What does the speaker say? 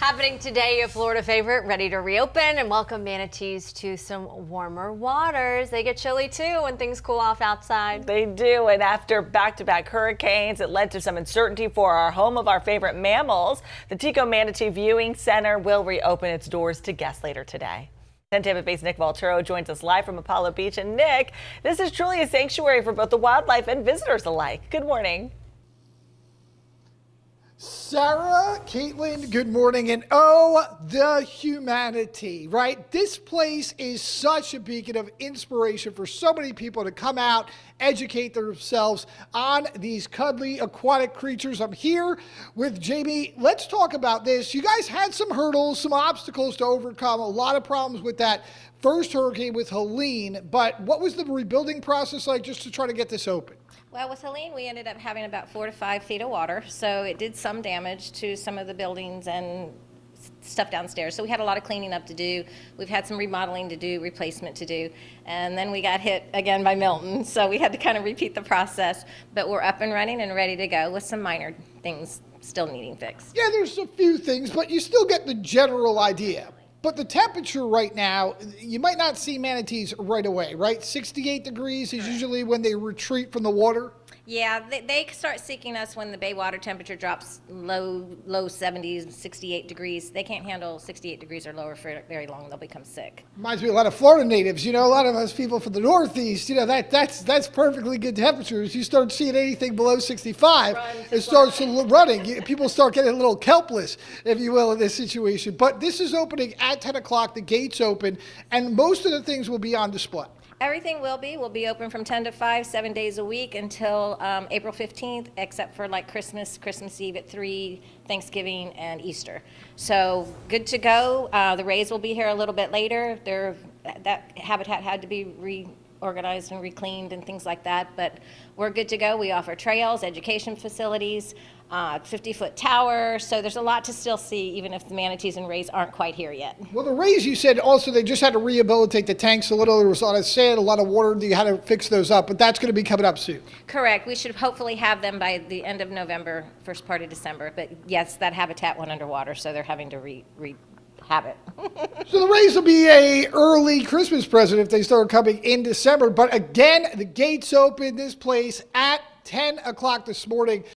Happening today, a Florida favorite ready to reopen and welcome manatees to some warmer waters. They get chilly too when things cool off outside. They do, and after back-to-back hurricanes, it led to some uncertainty for our home of our favorite mammals. The TECO Manatee Viewing Center will reopen its doors to guests later today. 10 Tampa Bay's Nick Valturo joins us live from Apollo Beach. And Nick, this is truly a sanctuary for both the wildlife and visitors alike. Good morning. Sarah, Caitlin, good morning. And oh, the humanity, right? This place is such a beacon of inspiration for so many people to come out, educate themselves on these cuddly aquatic creatures. I'm here with Jamie. Let's talk about this. You guys had some hurdles, some obstacles to overcome, a lot of problems with that first hurricane with Helene, but what was the rebuilding process like just to try to get this open? Well, with Helene, we ended up having about 4 to 5 feet of water, so it did some damage to some of the buildings and stuff downstairs. So we had a lot of cleaning up to do. We've had some remodeling to do, replacement to do, and then we got hit again by Milton, so we had to kind of repeat the process. But we're up and running and ready to go with some minor things still needing fixed. Yeah, there's a few things, but you still get the general idea. But the temperature right now, you might not see manatees right away, right? 68 degrees is usually when they retreat from the water. Yeah, they start seeking us when the bay water temperature drops low 70s, 68 degrees. They can't handle 68 degrees or lower for very long. They'll become sick. Reminds me of a lot of Florida natives. You know, a lot of us people from the Northeast, you know, that's perfectly good temperatures. You start seeing anything below 65, it starts running. People start getting a little helpless, if you will, in this situation. But this is opening at 10 o'clock. The gates open, and most of the things will be on display. Everything will be open from 10 to 5, 7 days a week until April 15th, except for like Christmas Eve at 3, Thanksgiving, and Easter. So good to go. The rays will be here a little bit later. That habitat had to be reorganized and recleaned and things like that, but we're good to go. We offer trails, education facilities, 50-foot tower, so there's a lot to still see even if the manatees and rays aren't quite here yet. Well, the rays, you said also they just had to rehabilitate the tanks a little. There was a lot of sand, a lot of water. You had to fix those up, but that's going to be coming up soon. Correct. We should hopefully have them by the end of November, first part of December, but yes, that habitat went underwater, so they're having to have it. So the rays will be a early Christmas present if they start coming in December, but again, the gates open this place at 10 o'clock this morning.